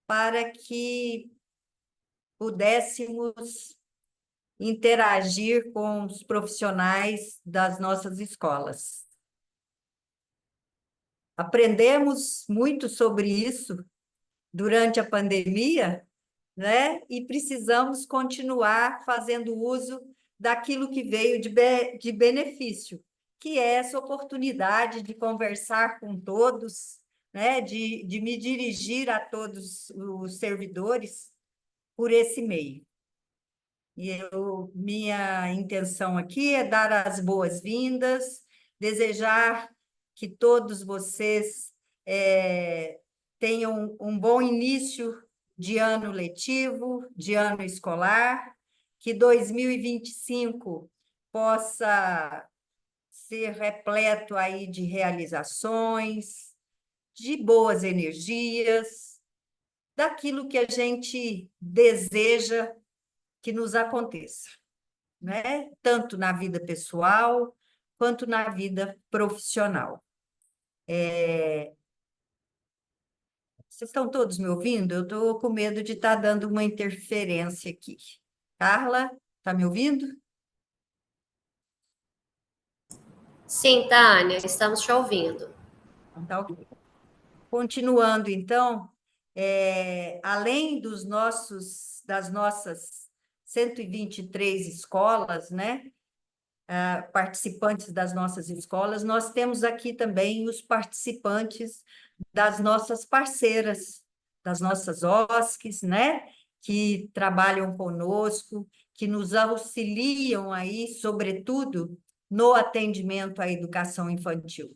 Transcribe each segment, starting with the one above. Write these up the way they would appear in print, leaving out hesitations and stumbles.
para que pudéssemos interagir com os profissionais das nossas escolas. Aprendemos muito sobre isso durante a pandemia, né? E precisamos continuar fazendo uso daquilo que veio de benefício, que é essa oportunidade de conversar com todos, né? De me dirigir a todos os servidores por esse meio. Minha intenção aqui é dar as boas-vindas, desejar que todos vocês tenham um bom início de ano letivo, de ano escolar, que 2025 possa ser repleto aí de realizações, de boas energias, daquilo que a gente deseja que nos aconteça, né? Tanto na vida pessoal quanto na vida profissional. Vocês estão todos me ouvindo? Eu estou com medo de estar dando uma interferência aqui. Carla, está me ouvindo? Sim, Tânia, estamos te ouvindo. Então, tá ok. Continuando, então, além das nossas 123 escolas, né? Participantes das nossas escolas, nós temos aqui também os participantes das nossas parceiras, das nossas OSCs, né? Que trabalham conosco, que nos auxiliam aí, sobretudo, no atendimento à educação infantil.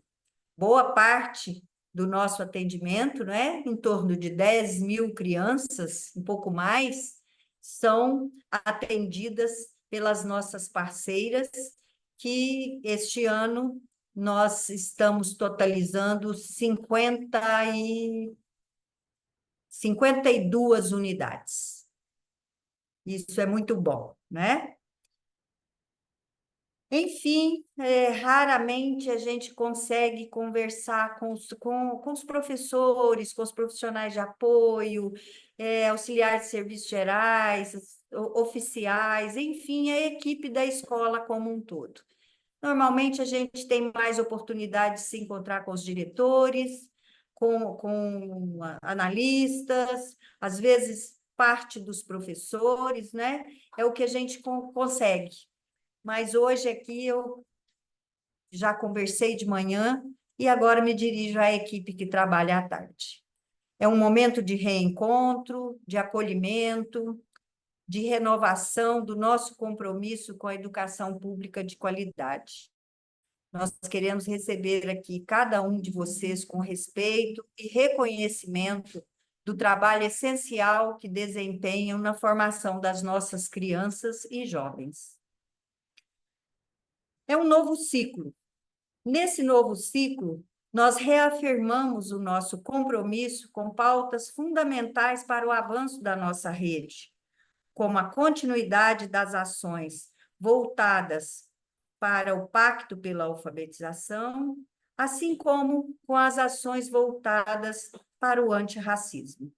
Boa parte do nosso atendimento, né? Em torno de 10 mil crianças, um pouco mais, são atendidas pelas nossas parceiras, que este ano nós estamos totalizando 52 unidades. Isso é muito bom, né? Enfim, raramente a gente consegue conversar com os professores, com os profissionais de apoio, auxiliares de serviços gerais, oficiais, enfim, a equipe da escola como um todo. Normalmente a gente tem mais oportunidade de se encontrar com os diretores, com analistas, às vezes parte dos professores, né? É o que a gente consegue. Mas hoje aqui eu já conversei de manhã e agora me dirijo à equipe que trabalha à tarde. É um momento de reencontro, de acolhimento, de renovação do nosso compromisso com a educação pública de qualidade. Nós queremos receber aqui cada um de vocês com respeito e reconhecimento do trabalho essencial que desempenham na formação das nossas crianças e jovens. É um novo ciclo. Nesse novo ciclo, nós reafirmamos o nosso compromisso com pautas fundamentais para o avanço da nossa rede, como a continuidade das ações voltadas para o Pacto pela Alfabetização, assim como com as ações voltadas para o antirracismo.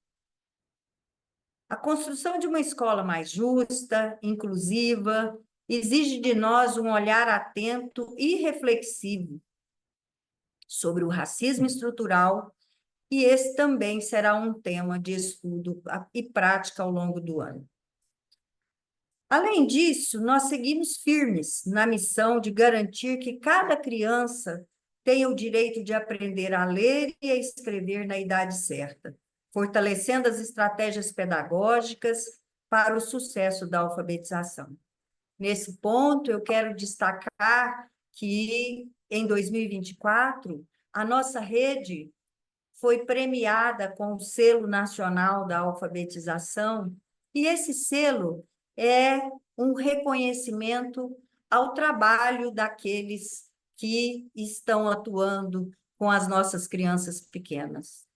A construção de uma escola mais justa, inclusiva, exige de nós um olhar atento e reflexivo sobre o racismo estrutural, e esse também será um tema de estudo e prática ao longo do ano. Além disso, nós seguimos firmes na missão de garantir que cada criança tenha o direito de aprender a ler e a escrever na idade certa, fortalecendo as estratégias pedagógicas para o sucesso da alfabetização. Nesse ponto, eu quero destacar que, em 2024, a nossa rede foi premiada com o Selo Nacional da Alfabetização, e esse selo é um reconhecimento ao trabalho daqueles que estão atuando com as nossas crianças pequenas.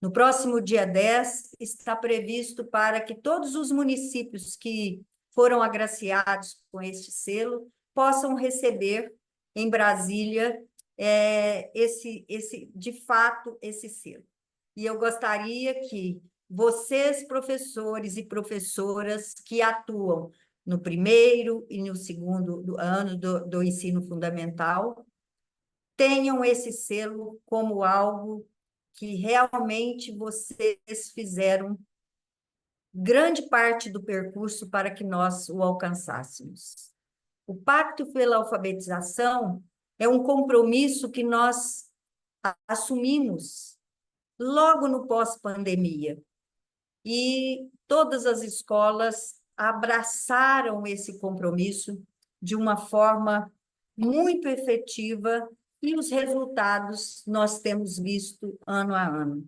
No próximo dia 10, está previsto para que todos os municípios que foram agraciados com este selo possam receber em Brasília, de fato, esse selo. e eu gostaria que vocês, professores e professoras que atuam no primeiro e no segundo ano do ensino fundamental, tenham esse selo como algo que realmente vocês fizeram grande parte do percurso para que nós o alcançássemos. O Pacto pela Alfabetização é um compromisso que nós assumimos logo no pós-pandemia, e todas as escolas abraçaram esse compromisso de uma forma muito efetiva, e os resultados nós temos visto ano a ano.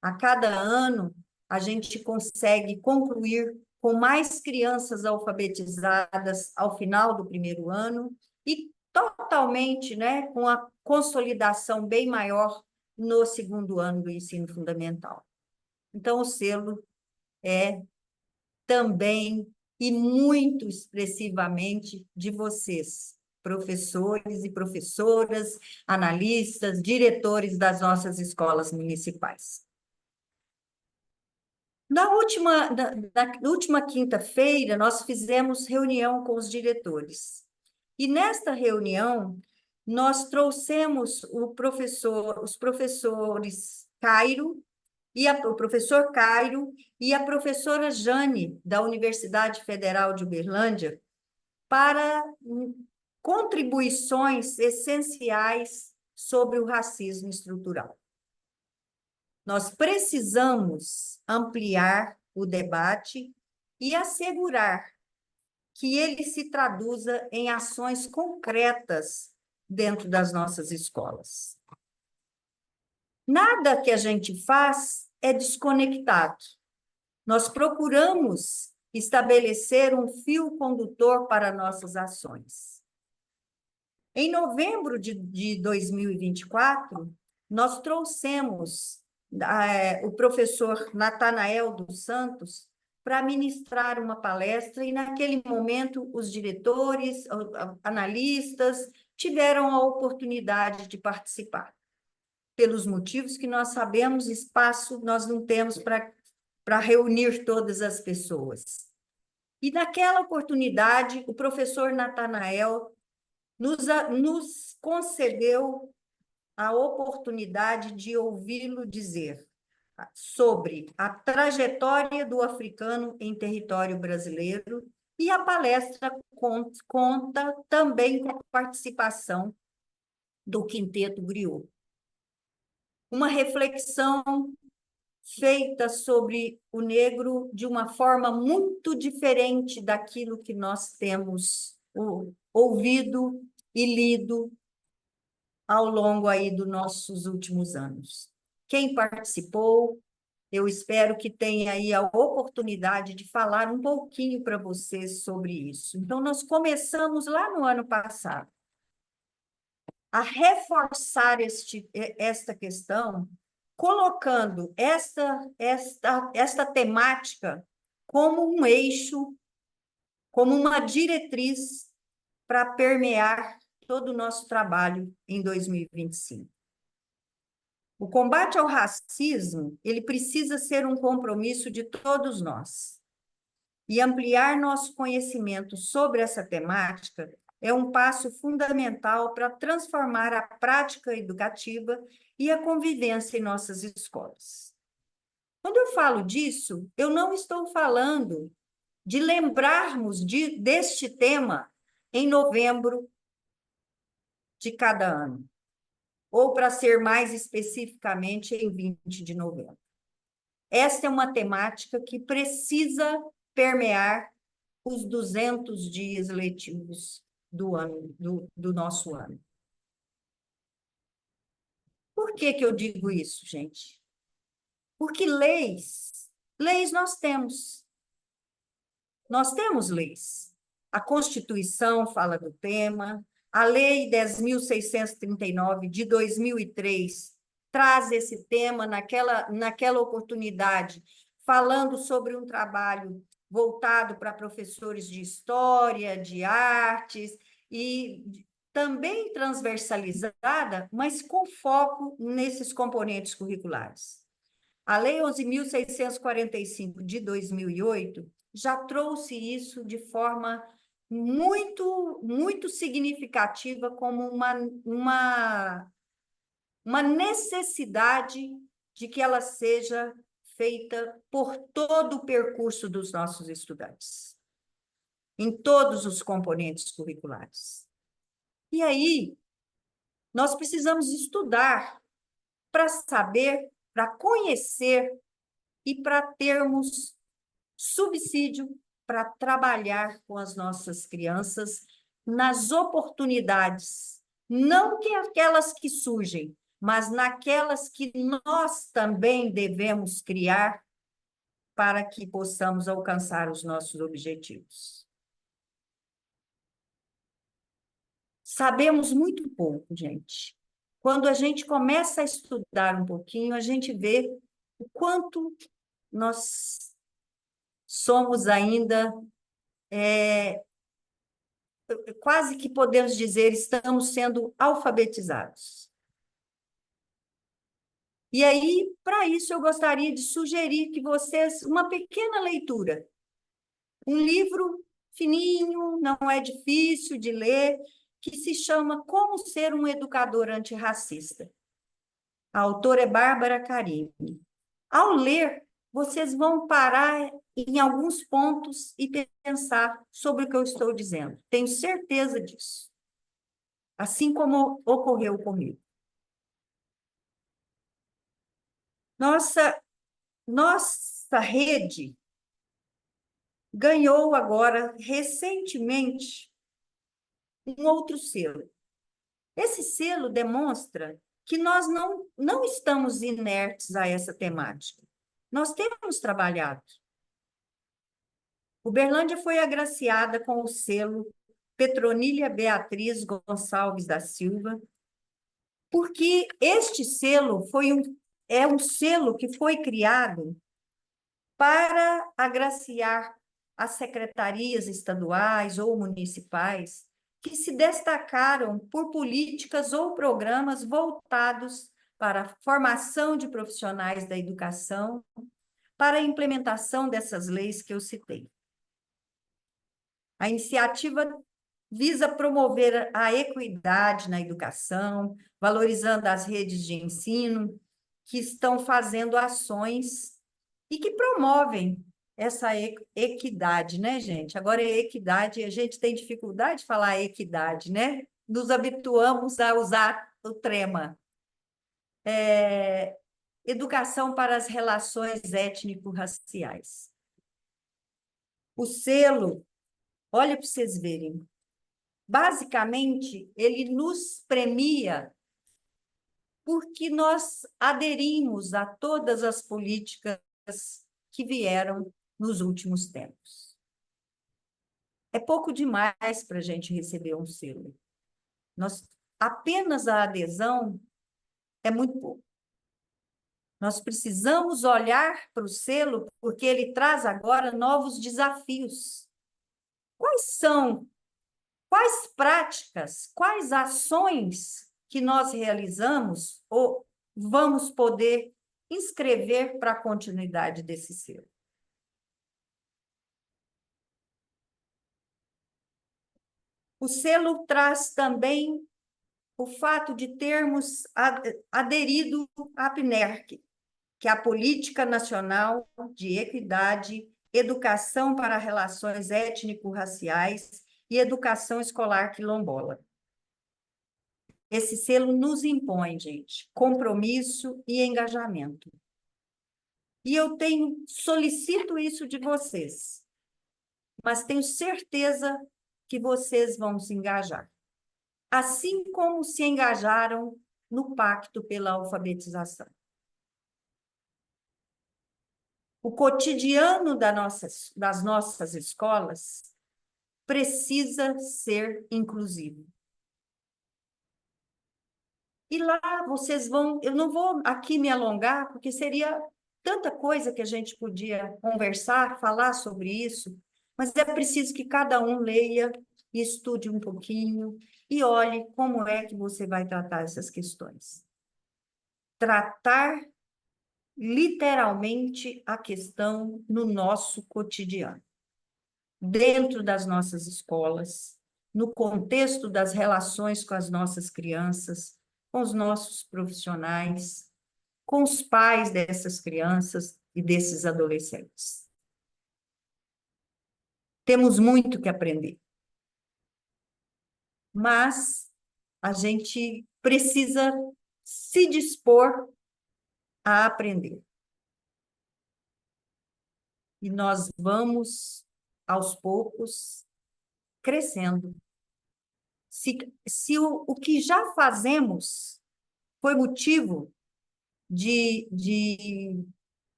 A cada ano, a gente consegue concluir com mais crianças alfabetizadas ao final do primeiro ano e totalmente, né, com a consolidação bem maior no segundo ano do ensino fundamental. Então, o selo é também e muito expressivamente de vocês, professores e professoras, analistas, diretores das nossas escolas municipais. Na última quinta-feira, nós fizemos reunião com os diretores. E nesta reunião, nós trouxemos os professores Cairo, o professor Cairo e a professora Jane, da Universidade Federal de Uberlândia, para contribuições essenciais sobre o racismo estrutural. Nós precisamos ampliar o debate e assegurar que ele se traduza em ações concretas dentro das nossas escolas. Nada que a gente faz é desconectado. Nós procuramos estabelecer um fio condutor para nossas ações. Em novembro de 2024, nós trouxemos o professor Natanael dos Santos para ministrar uma palestra, e naquele momento os diretores, analistas, tiveram a oportunidade de participar. Pelos motivos que nós sabemos, espaço nós não temos para reunir todas as pessoas. E naquela oportunidade, o professor Natanael nos concedeu a oportunidade de ouvi-lo dizer sobre a trajetória do africano em território brasileiro, e a palestra conta também com a participação do Quinteto Griot. Uma reflexão feita sobre o negro de uma forma muito diferente daquilo que nós temos ouvido e lido ao longo aí dos nossos últimos anos. Quem participou, eu espero que tenha aí a oportunidade de falar um pouquinho para vocês sobre isso. Então, nós começamos lá no ano passado a reforçar esta questão, colocando esta temática como um eixo, como uma diretriz para permear todo o nosso trabalho em 2025. O combate ao racismo, ele precisa ser um compromisso de todos nós. E ampliar nosso conhecimento sobre essa temática é um passo fundamental para transformar a prática educativa e a convivência em nossas escolas. Quando eu falo disso, eu não estou falando de lembrarmos deste tema em novembro de cada ano, ou, para ser mais especificamente, em 20 de novembro. Esta é uma temática que precisa permear os 200 dias letivos do nosso ano. Por que eu digo isso, gente? Porque leis nós temos. Nós temos leis. A Constituição fala do tema, a Lei 10.639 de 2003 traz esse tema naquela oportunidade, falando sobre um trabalho voltado para professores de história, de artes, e também transversalizada, mas com foco nesses componentes curriculares. A Lei 11.645 de 2008 já trouxe isso de forma muito significativa como uma necessidade de que ela seja feita por todo o percurso dos nossos estudantes, em todos os componentes curriculares. E aí, nós precisamos estudar para saber, para conhecer e para termos subsídio para trabalhar com as nossas crianças nas oportunidades, não que aquelas que surgem, mas naquelas que nós também devemos criar para que possamos alcançar os nossos objetivos. Sabemos muito pouco, gente. Quando a gente começa a estudar um pouquinho, a gente vê o quanto nós somos ainda, quase que podemos dizer, estamos sendo alfabetizados. E aí, para isso, eu gostaria de sugerir que vocês, uma pequena leitura, um livro fininho, não é difícil de ler, que se chama Como Ser um Educador Antirracista. A autora é Bárbara Carime. Ao ler, vocês vão parar em alguns pontos e pensar sobre o que eu estou dizendo. Tenho certeza disso. Assim como ocorreu comigo. Nossa rede ganhou agora, recentemente, um outro selo. Esse selo demonstra que nós não estamos inertes a essa temática. Nós temos trabalhado. Uberlândia foi agraciada com o selo Petronília Beatriz Gonçalves da Silva, porque este selo é um selo que foi criado para agraciar as secretarias estaduais ou municipais que se destacaram por políticas ou programas voltados para a formação de profissionais da educação, para a implementação dessas leis que eu citei. A iniciativa visa promover a equidade na educação, valorizando as redes de ensino que estão fazendo ações e que promovem essa equidade, né, gente? Agora é equidade, a gente tem dificuldade de falar equidade, né? Nos habituamos a usar o trema. Educação para as relações étnico-raciais. O selo, olha para vocês verem, basicamente, ele nos premia porque nós aderimos a todas as políticas que vieram nos últimos tempos. É pouco demais para a gente receber um selo. Apenas a adesão é muito pouco. Nós precisamos olhar para o selo porque ele traz agora novos desafios. Quais práticas, quais ações que nós realizamos ou vamos poder inscrever para a continuidade desse selo? O selo traz também o fato de termos aderido à PNERC, que é a Política Nacional de Equidade, Educação para Relações Étnico-Raciais e Educação Escolar Quilombola. Esse selo nos impõe, gente, compromisso e engajamento. E eu solicito isso de vocês, mas tenho certeza que vocês vão se engajar. Assim como se engajaram no Pacto pela Alfabetização. O cotidiano das nossas escolas precisa ser inclusivo. E lá vocês vão... Eu não vou aqui me alongar, porque seria tanta coisa que a gente podia conversar, falar sobre isso, mas é preciso que cada um leia e estude um pouquinho e olhe como é que você vai tratar essas questões. Tratar literalmente a questão no nosso cotidiano, dentro das nossas escolas, no contexto das relações com as nossas crianças, com os nossos profissionais, com os pais dessas crianças e desses adolescentes. Temos muito que aprender, mas a gente precisa se dispor a aprender. E nós vamos, aos poucos, crescendo. Se o que já fazemos foi motivo de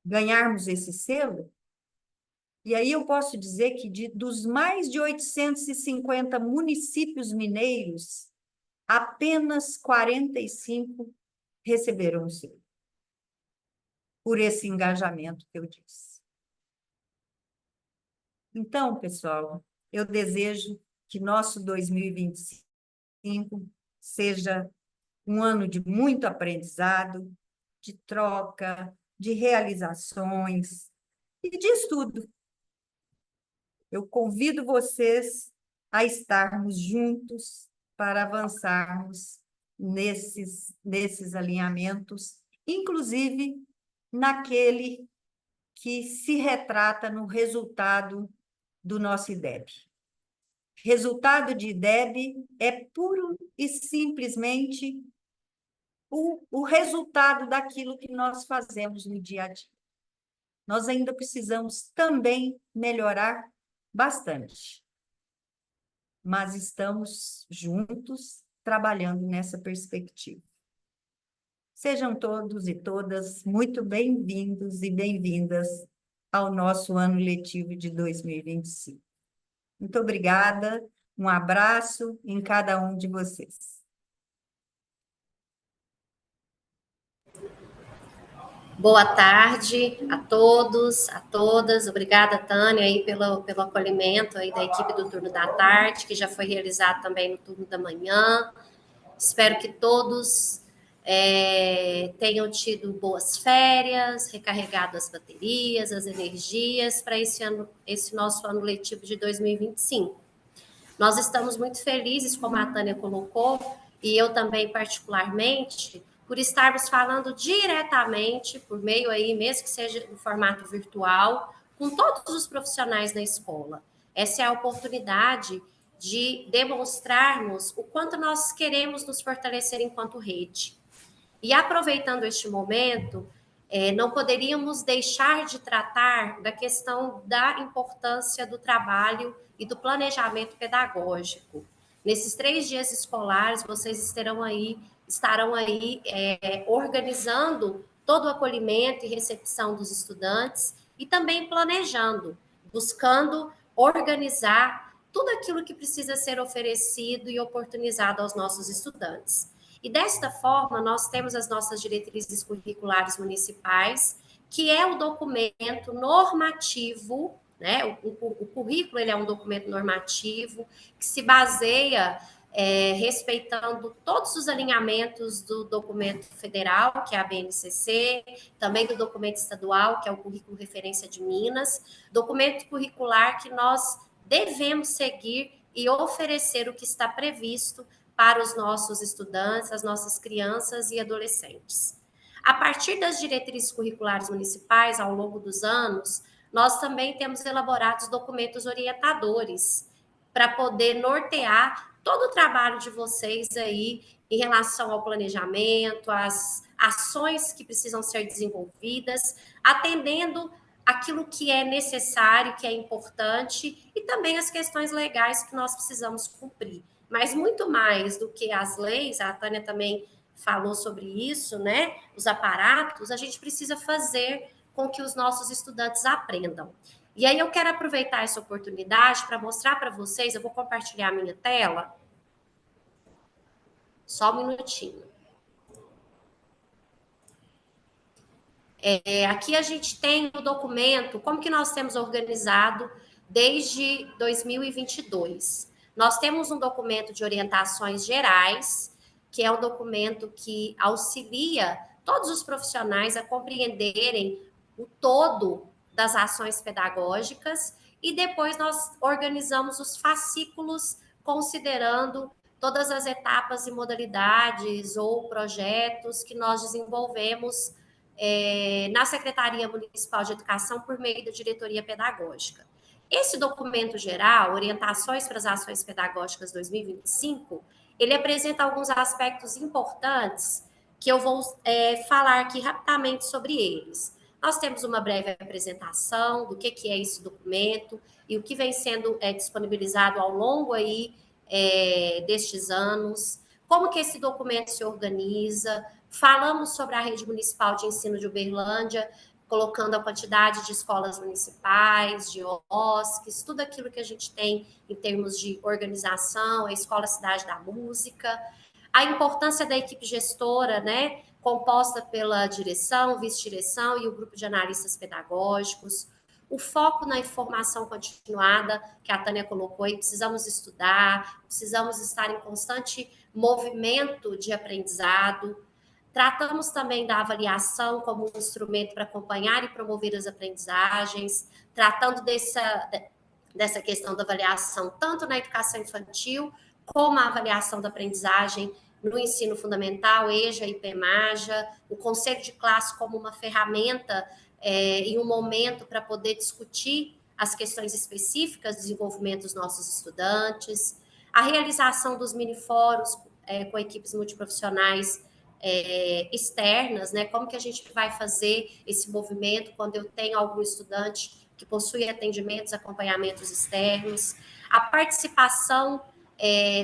ganharmos esse selo, e aí eu posso dizer que dos mais de 850 municípios mineiros, apenas 45 receberam o selo, por esse engajamento que eu disse. Então, pessoal, eu desejo que nosso 2025 seja um ano de muito aprendizado, de troca, de realizações e de estudo. Eu convido vocês a estarmos juntos para avançarmos nesses alinhamentos, inclusive naquele que se retrata no resultado do nosso IDEB. Resultado de IDEB é puro e simplesmente o resultado daquilo que nós fazemos no dia a dia. Nós ainda precisamos também melhorar bastante, mas estamos juntos trabalhando nessa perspectiva. Sejam todos e todas muito bem-vindos e bem-vindas ao nosso ano letivo de 2025. Muito obrigada, um abraço em cada um de vocês. Boa tarde a todos, a todas. Obrigada, Tânia, aí pelo acolhimento aí da equipe do turno da tarde, que já foi realizado também no turno da manhã. Espero que todos tenham tido boas férias, recarregado as baterias, as energias para esse nosso ano letivo de 2025. Nós estamos muito felizes, como a Tânia colocou, e eu também particularmente, por estarmos falando diretamente, por meio aí, mesmo que seja no formato virtual, com todos os profissionais da escola. Essa é a oportunidade de demonstrarmos o quanto nós queremos nos fortalecer enquanto rede. E aproveitando este momento, não poderíamos deixar de tratar da questão da importância do trabalho e do planejamento pedagógico. Nesses 3 dias escolares, vocês estarão aí organizando todo o acolhimento e recepção dos estudantes e também planejando, buscando organizar tudo aquilo que precisa ser oferecido e oportunizado aos nossos estudantes. E desta forma, nós temos as nossas diretrizes curriculares municipais, que é o documento normativo, né? O currículo ele é um documento normativo que se baseia respeitando todos os alinhamentos do documento federal, que é a BNCC, também do documento estadual, que é o Currículo Referência de Minas, documento curricular que nós devemos seguir e oferecer o que está previsto para os nossos estudantes, as nossas crianças e adolescentes. A partir das diretrizes curriculares municipais, ao longo dos anos, nós também temos elaborado documentos orientadores para poder nortear todo o trabalho de vocês aí em relação ao planejamento, às ações que precisam ser desenvolvidas, atendendo aquilo que é necessário, que é importante, e também as questões legais que nós precisamos cumprir. Mas muito mais do que as leis, a Tânia também falou sobre isso, né? Os aparatos, a gente precisa fazer com que os nossos estudantes aprendam. E aí eu quero aproveitar essa oportunidade para mostrar para vocês, eu vou compartilhar a minha tela. Só um minutinho. Aqui a gente tem o documento, como que nós temos organizado desde 2022. Nós temos um documento de orientações gerais, que é um documento que auxilia todos os profissionais a compreenderem o todo das ações pedagógicas e depois nós organizamos os fascículos considerando todas as etapas e modalidades ou projetos que nós desenvolvemos na Secretaria Municipal de Educação por meio da Diretoria Pedagógica. Esse documento geral, Orientações para as Ações Pedagógicas 2025, ele apresenta alguns aspectos importantes que eu vou falar aqui rapidamente sobre eles. Nós temos uma breve apresentação do que é esse documento e o que vem sendo disponibilizado ao longo aí destes anos, como que esse documento se organiza, falamos sobre a rede municipal de ensino de Uberlândia, colocando a quantidade de escolas municipais, de OSCs, tudo aquilo que a gente tem em termos de organização, a Escola Cidade da Música, a importância da equipe gestora, né, composta pela direção, vice-direção e o grupo de analistas pedagógicos, o foco na informação continuada, que a Tânia colocou, e precisamos estudar, precisamos estar em constante movimento de aprendizado. Tratamos também da avaliação como um instrumento para acompanhar e promover as aprendizagens, tratando dessa questão da avaliação tanto na educação infantil, como a avaliação da aprendizagem no ensino fundamental, EJA e PEMAJA, o conselho de classe como uma ferramenta em um momento para poder discutir as questões específicas do desenvolvimento dos nossos estudantes, a realização dos mini-fóruns com equipes multiprofissionais externas, né? Como que a gente vai fazer esse movimento quando eu tenho algum estudante que possui atendimentos, acompanhamentos externos, a participação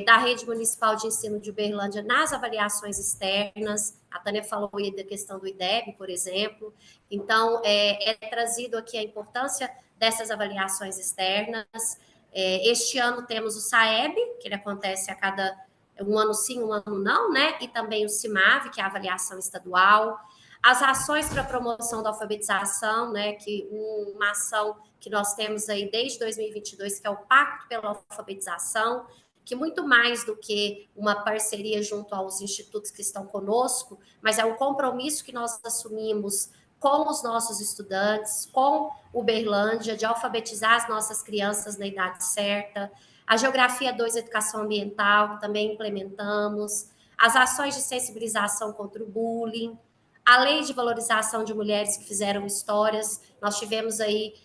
da Rede Municipal de Ensino de Uberlândia nas avaliações externas. A Tânia falou aí da questão do IDEB, por exemplo. Então, é trazido aqui a importância dessas avaliações externas. Este ano temos o SAEB, que ele acontece a cada um ano sim, um ano não, né? E também o CIMAV, que é a avaliação estadual. As ações para a promoção da alfabetização, né? Que uma ação que nós temos aí desde 2022, que é o Pacto pela Alfabetização, que muito mais do que uma parceria junto aos institutos que estão conosco, mas é um compromisso que nós assumimos com os nossos estudantes, com Uberlândia, de alfabetizar as nossas crianças na idade certa. A Geografia 2, Educação Ambiental, que também implementamos. As ações de sensibilização contra o bullying. A Lei de Valorização de Mulheres que Fizeram Histórias. Nós tivemos aí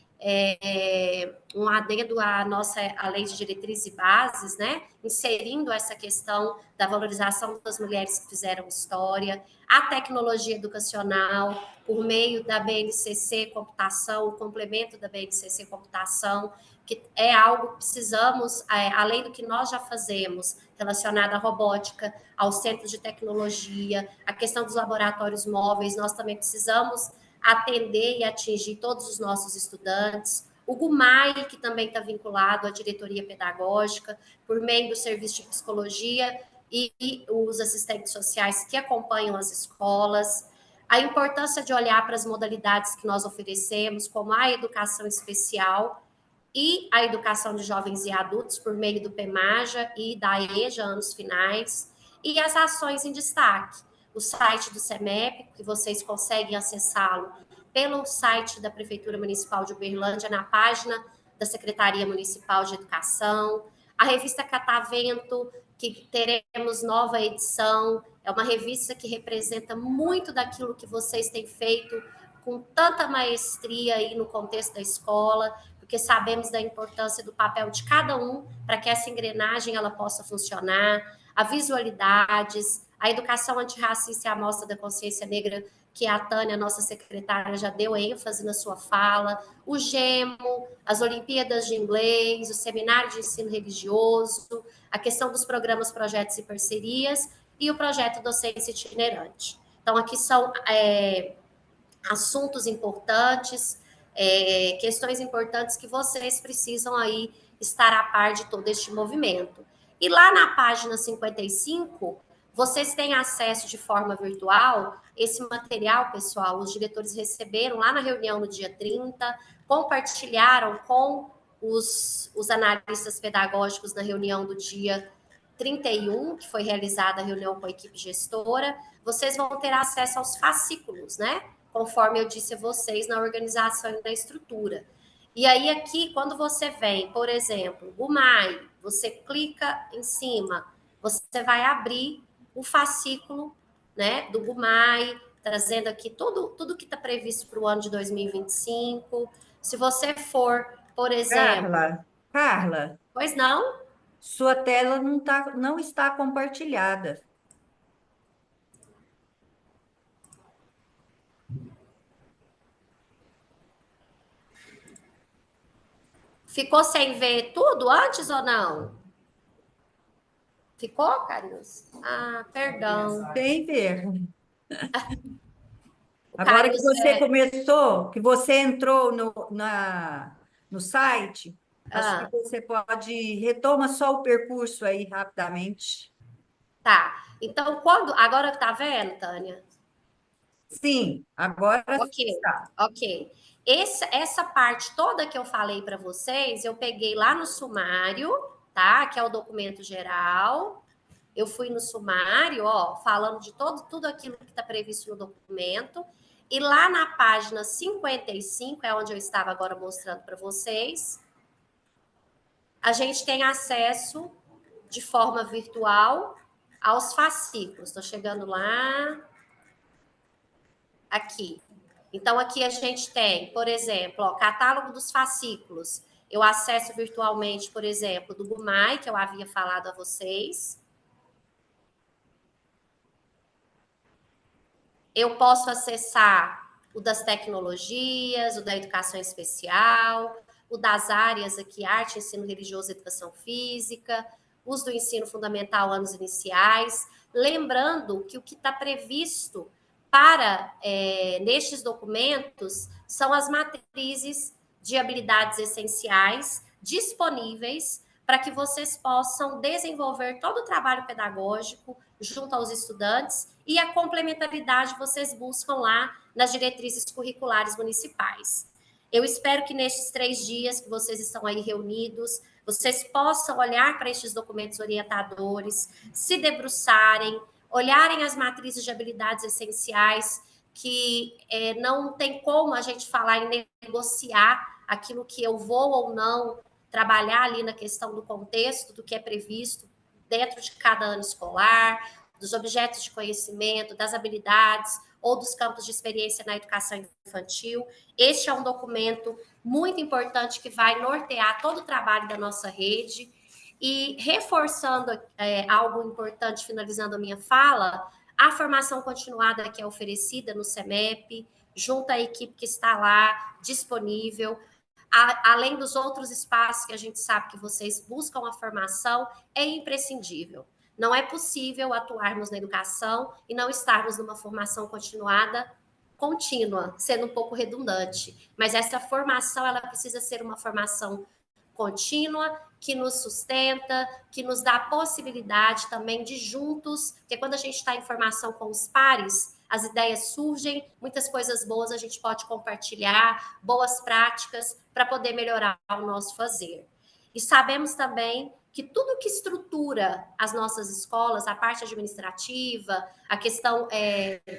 um adendo à Lei de Diretrizes e Bases, né? Inserindo essa questão da valorização das mulheres que fizeram história, a tecnologia educacional, por meio da BNCC Computação, o complemento da BNCC Computação, que é algo que precisamos, além do que nós já fazemos, relacionado à robótica, aos centros de tecnologia, a questão dos laboratórios móveis, nós também precisamos atender e atingir todos os nossos estudantes. O GUMAI, que também está vinculado à diretoria pedagógica, por meio do serviço de psicologia e os assistentes sociais que acompanham as escolas. A importância de olhar para as modalidades que nós oferecemos, como a educação especial e a educação de jovens e adultos, por meio do PEMAJA e da EJA, anos finais, e as ações em destaque. O site do CEMEP, que vocês conseguem acessá-lo pelo site da Prefeitura Municipal de Uberlândia, na página da Secretaria Municipal de Educação. A revista Catavento, que teremos nova edição, é uma revista que representa muito daquilo que vocês têm feito com tanta maestria aí no contexto da escola, porque sabemos da importância do papel de cada um para que essa engrenagem ela possa funcionar, a visualidades, a educação antirracista e a mostra da consciência negra, que a Tânia, nossa secretária, já deu ênfase na sua fala, o GEMO, as Olimpíadas de Inglês, o Seminário de Ensino Religioso, a questão dos programas, projetos e parcerias e o projeto Docência Itinerante. Então, aqui são assuntos importantes, questões importantes que vocês precisam aí estar a par de todo este movimento. E lá na página 55, vocês têm acesso de forma virtual, esse material, pessoal, os diretores receberam lá na reunião no dia 30, compartilharam com os analistas pedagógicos na reunião do dia 31, que foi realizada a reunião com a equipe gestora. vocês vão ter acesso aos fascículos, né? Conforme eu disse a vocês na organização e na estrutura. E aí aqui, quando você vem, por exemplo, o MAI, você clica em cima, você vai abrir o fascículo, né, do GUMAI, trazendo aqui tudo que está previsto para o ano de 2025. Se você for, por exemplo... Carla, Pois não? sua tela não está compartilhada. Ficou sem ver tudo antes ou não? Ficou, Carlos? Ah, perdão. Sem ver. O Agora que Carlos você começou, que você entrou no site, acho que Ah, você pode retoma só o percurso aí rapidamente. tá. Então, quando. Agora tá vendo, Tânia? Sim, agora Ok, está. ok. Essa parte toda que eu falei para vocês, eu peguei lá no sumário, tá? Que é o documento geral. Eu fui no sumário, ó, falando de tudo aquilo que está previsto no documento. E lá na página 55, é onde eu estava agora mostrando para vocês, a gente tem acesso de forma virtual aos fascículos. Estou chegando lá, aqui. Então, aqui a gente tem, por exemplo, ó, catálogo dos fascículos. Eu acesso virtualmente, por exemplo, do GUMAI, que eu havia falado a vocês. Eu posso acessar o das tecnologias, o da educação especial, o das áreas aqui, arte, ensino religioso e educação física, os do ensino fundamental, anos iniciais. Lembrando que o que está previsto para nestes documentos são as matrizes de habilidades essenciais disponíveis para que vocês possam desenvolver todo o trabalho pedagógico junto aos estudantes e a complementaridade vocês buscam lá nas diretrizes curriculares municipais. Eu espero que nestes 3 dias que vocês estão aí reunidos, vocês possam olhar para estes documentos orientadores, se debruçarem, olharem as matrizes de habilidades essenciais, que não tem como a gente falar em negociar aquilo que eu vou ou não trabalhar ali na questão do contexto, do que é previsto dentro de cada ano escolar, dos objetos de conhecimento, das habilidades ou dos campos de experiência na educação infantil. Este é um documento muito importante que vai nortear todo o trabalho da nossa rede. E reforçando algo importante, finalizando a minha fala, a formação continuada que é oferecida no CEMEP, junto à equipe que está lá disponível, além dos outros espaços que a gente sabe que vocês buscam a formação, é imprescindível. Não é possível atuarmos na educação e não estarmos numa formação continuada contínua, sendo um pouco redundante. Mas essa formação, ela precisa ser uma formação contínua, que nos sustenta, que nos dá a possibilidade também de juntos, porque quando a gente está em formação com os pares, as ideias surgem, muitas coisas boas a gente pode compartilhar, boas práticas para poder melhorar o nosso fazer. E sabemos também que tudo que estrutura as nossas escolas, a parte administrativa, a questão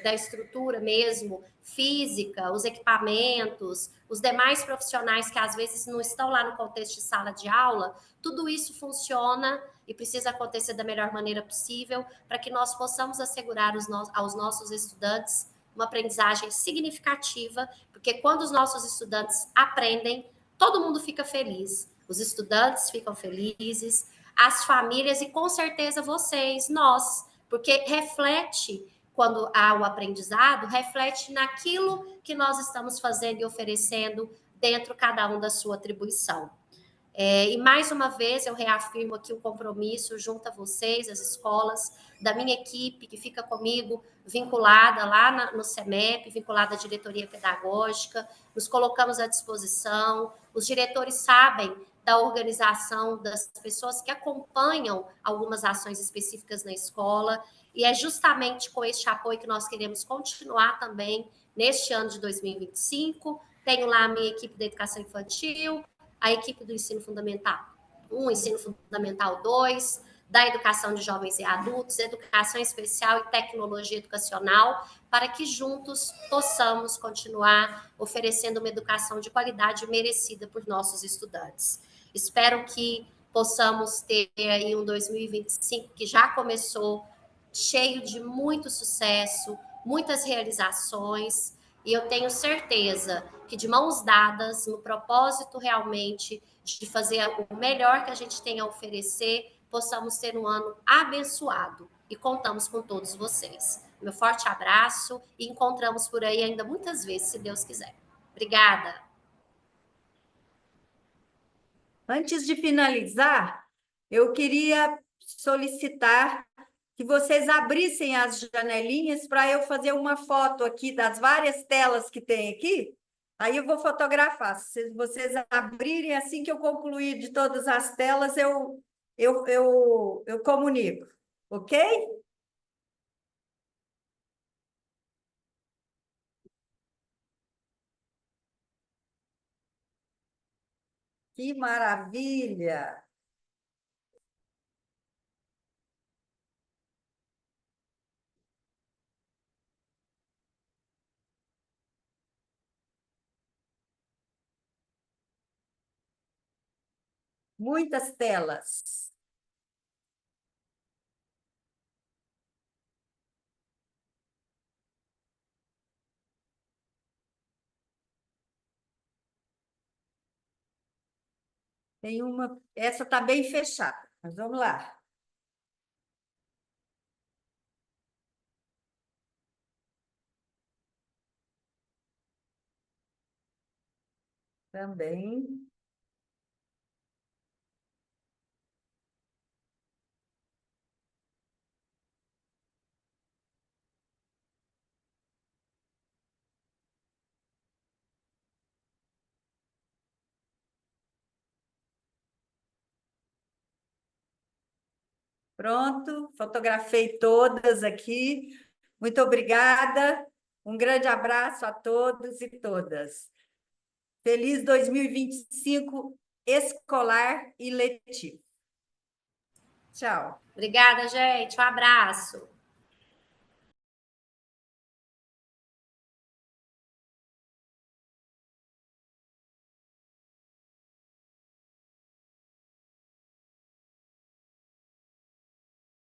da estrutura mesmo, física, os equipamentos, os demais profissionais que às vezes não estão lá no contexto de sala de aula, tudo isso funciona e precisa acontecer da melhor maneira possível para que nós possamos assegurar aos nossos estudantes uma aprendizagem significativa, porque quando os nossos estudantes aprendem, todo mundo fica feliz. Os estudantes ficam felizes, as famílias e com certeza vocês, nós, porque reflete quando há o aprendizado, reflete naquilo que nós estamos fazendo e oferecendo dentro cada um da sua atribuição. E mais uma vez eu reafirmo aqui o compromisso junto a vocês, as escolas, da minha equipe que fica comigo, vinculada lá no CEMEP, vinculada à diretoria pedagógica, nos colocamos à disposição, os diretores sabem da organização das pessoas que acompanham algumas ações específicas na escola, e é justamente com este apoio que nós queremos continuar também neste ano de 2025. Tenho lá a minha equipe da educação infantil, a equipe do ensino fundamental 1, ensino fundamental 2, da educação de jovens e adultos, educação especial e tecnologia educacional, para que juntos possamos continuar oferecendo uma educação de qualidade merecida por nossos estudantes. Espero que possamos ter aí um 2025 que já começou cheio de muito sucesso, muitas realizações, e eu tenho certeza que de mãos dadas, no propósito realmente de fazer o melhor que a gente tem a oferecer, possamos ter um ano abençoado. E contamos com todos vocês. Meu forte abraço e encontramos por aí ainda muitas vezes, se Deus quiser. Obrigada. Antes de finalizar, eu queria solicitar que vocês abrissem as janelinhas para eu fazer uma foto aqui das várias telas que tem aqui. Aí eu vou fotografar. Se vocês abrirem assim que eu concluir de todas as telas, eu comunico, ok? Que maravilha! Muitas telas. Tem uma, essa está bem fechada, mas vamos lá. Também. Pronto, fotografei todas aqui. Muito obrigada. Um grande abraço a todos e todas. Feliz 2025 escolar e letivo. Tchau. Obrigada, gente. Um abraço.